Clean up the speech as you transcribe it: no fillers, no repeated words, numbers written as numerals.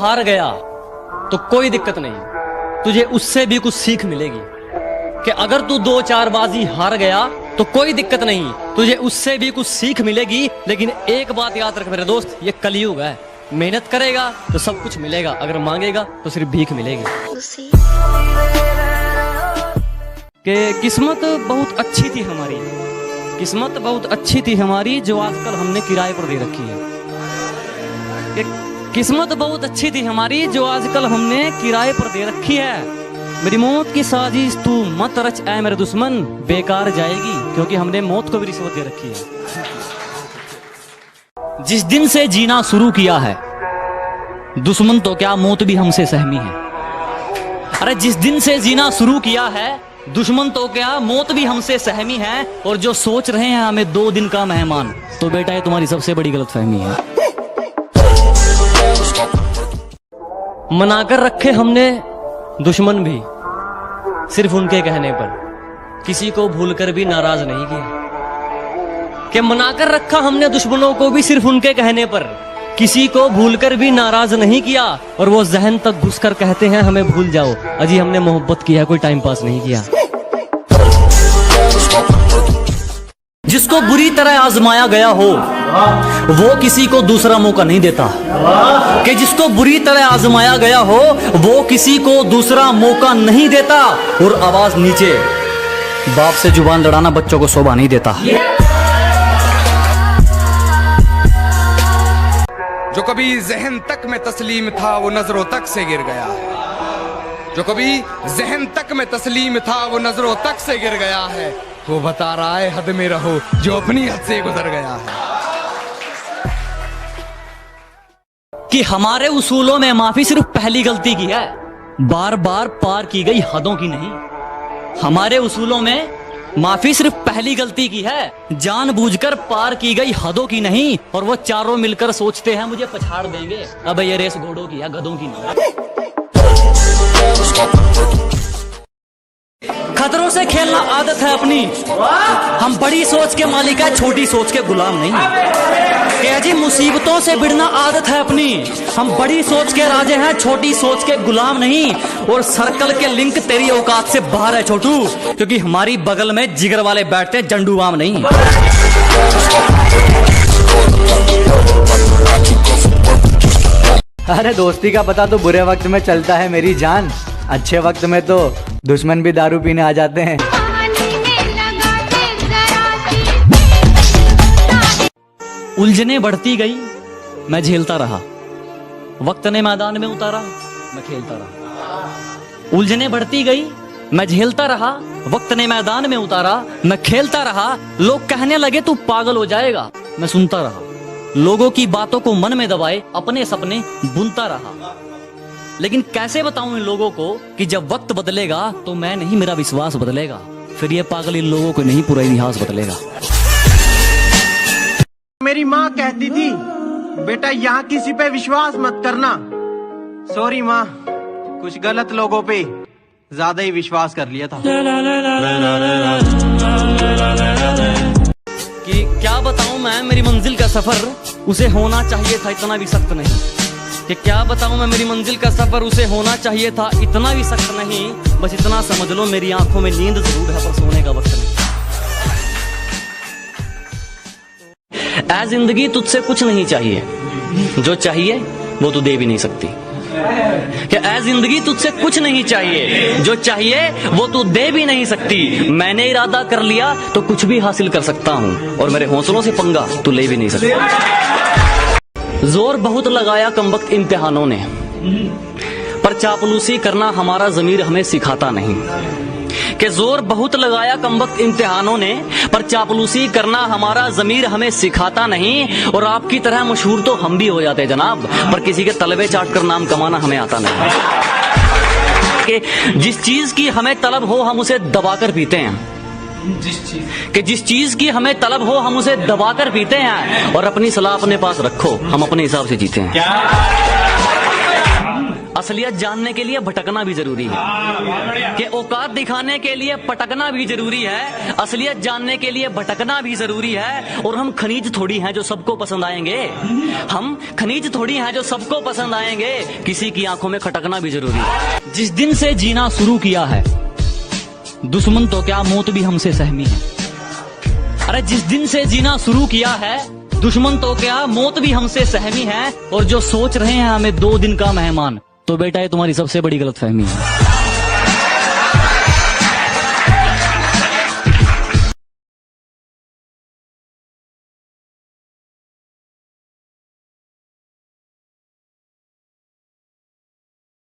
हार गया तो कोई दिक्कत नहीं, तुझे उससे भी कुछ सीख मिलेगी। कि अगर तू 2-4 बाजी हार गया तो कोई दिक्कत नहीं, तुझे उससे भी कुछ सीख मिलेगी। लेकिन एक बात याद रख मेरे दोस्त, ये कलयुग है। मेहनत करेगा तो सब कुछ मिलेगा, अगर मांगेगा तो सिर्फ भीख मिलेगी। कि किस्मत बहुत अच्छी थी हमारी, किस्मत बहुत अच्छी थी हमारी, जो आजकल हमने किराए पर दे रखी है। कि किस्मत बहुत अच्छी थी हमारी, जो आजकल हमने किराए पर दे रखी है। मेरी मौत की साजिश तू मत रच ऐ मेरे दुश्मन, बेकार जाएगी, क्योंकि हमने मौत को भी रिश्वत दे रखी है। जिस दिन से जीना शुरू किया है दुश्मन तो क्या मौत भी हमसे सहमी है। अरे जिस दिन से जीना शुरू किया है दुश्मन तो क्या मौत भी हमसे सहमी है। और जो सोच रहे हैं हमें 2 दिन का मेहमान, तो बेटा ये तुम्हारी सबसे बड़ी गलतफहमी है। मनाकर रखे हमने दुश्मन भी सिर्फ उनके कहने पर, किसी को भूलकर भी नाराज नहीं किया। कि मनाकर रखा हमने दुश्मनों को भी सिर्फ उनके कहने पर, किसी को भूलकर भी नाराज नहीं किया। और वो जहन तक घुसकर कहते हैं हमें भूल जाओ, अजी हमने मोहब्बत किया, कोई टाइम पास नहीं किया। जिसको बुरी तरह आजमाया गया हो वो किसी को दूसरा मौका नहीं देता। कि जिसको बुरी तरह आजमाया गया हो वो किसी को दूसरा मौका नहीं देता। और आवाज नीचे, बाप से जुबान लड़ाना बच्चों को शोभा नहीं देता। जो कभी जहन तक में तस्लीम था वो नजरों तक से गिर गया है। जो कभी जहन तक में तस्लीम था वो नजरों तक से गिर गया है। वो बता रहा है हद में रहो जो अपनी हद से गुजर गया है। कि हमारे उसूलों में माफी सिर्फ पहली गलती की है, बार बार पार की गई हदों की नहीं। हमारे उसूलों में माफी सिर्फ पहली गलती की है, जानबूझकर पार की गई हदों की नहीं। और वो चारों मिलकर सोचते हैं मुझे पछाड़ देंगे, अब ये रेस घोड़ों की है गधों की नहीं। खतरों से खेलना आदत है अपनी, हम बड़ी सोच के मालिक है, छोटी सोच के गुलाम नहीं। कि जी मुसीबतों से भिड़ना आदत है अपनी, हम बड़ी सोच के राजे हैं, छोटी सोच के गुलाम नहीं। और सर्कल के लिंक तेरी औकात से बाहर है छोटू, क्योंकि हमारी बगल में जिगर वाले बैठते झंडूबाम नहीं। अरे दोस्ती का पता तो बुरे वक्त में चलता है मेरी जान, अच्छे वक्त में तो दुश्मन भी दारू पीने आ जाते हैं। उलझने बढ़ती गई मैं झेलता रहा, वक्त ने मैदान में उतारा मैं खेलता रहा। उलझने बढ़ती गई मैं झेलता रहा, वक्त ने मैदान में उतारा मैं खेलता रहा। लोग कहने लगे तू पागल हो जाएगा, मैं सुनता रहा। लोगों की बातों को मन में दबाए अपने सपने बुनता रहा। लेकिन कैसे बताऊं इन लोगों को कि जब वक्त बदलेगा तो मैं नहीं, मेरा विश्वास बदलेगा। फिर ये पागल इन लोगों को नहीं, पूरा इतिहास बदलेगा। मेरी माँ कहती थी बेटा यहाँ किसी पे विश्वास मत करना। सॉरी माँ, कुछ गलत लोगों पे ज्यादा ही विश्वास कर लिया था। कि क्या बताऊं मैं मेरी मंजिल का सफर, उसे होना चाहिए था इतना भी सख्त नहीं। कि क्या बताऊं मैं मेरी मंजिल का सफर, उसे होना चाहिए था इतना भी सख्त नहीं। बस इतना समझ लो मेरी आंखों में नींद जरूर है पर सोने का वक्त नहीं। ऐ जिंदगी तुझसे कुछ नहीं चाहिए, जो चाहिए वो तू दे भी नहीं सकती। कि ऐ जिंदगी तुझसे कुछ नहीं चाहिए, जो चाहिए वो तू दे भी नहीं सकती। मैंने इरादा कर लिया तो कुछ भी हासिल कर सकता हूँ, और मेरे हौसलों से पंगा तू ले भी नहीं सकता। जोर बहुत लगाया कमबख्त इम्तिहानों ने, पर चापलूसी करना हमारा ज़मीर हमें सिखाता नहीं। कि जोर बहुत लगाया कमबख्त इम्तिहानों ने, पर चापलूसी करना हमारा ज़मीर हमें सिखाता नहीं। और आपकी तरह मशहूर तो हम भी हो जाते जनाब, पर किसी के तलबे चाट कर नाम कमाना हमें आता नहीं। कि जिस चीज की हमें तलब हो हम उसे दबाकर पीते हैं, जिस चीज की हमें तलब हो हम उसे दबाकर पीते हैं। और अपनी सलाह अपने पास रखो, हम अपने हिसाब से जीते हैं। असलियत जानने के लिए भटकना भी जरूरी है, कि औकात दिखाने के लिए पटकना भी जरूरी है, असलियत जानने के लिए भटकना भी जरूरी है। और हम खनीज थोड़ी हैं जो सबको पसंद आएंगे, हम खनीज थोड़ी हैं जो सबको पसंद आएंगे, किसी की आंखों में खटकना भी जरूरी है। जिस दिन से जीना शुरू किया है, दुश्मन तो क्या मौत भी हमसे सहमी है। अरे जिस दिन से जीना शुरू किया है, दुश्मन तो क्या मौत भी हमसे सहमी है। और जो सोच रहे हैं हमें 2 दिन का मेहमान, तो बेटा ये तुम्हारी सबसे बड़ी गलतफहमी है।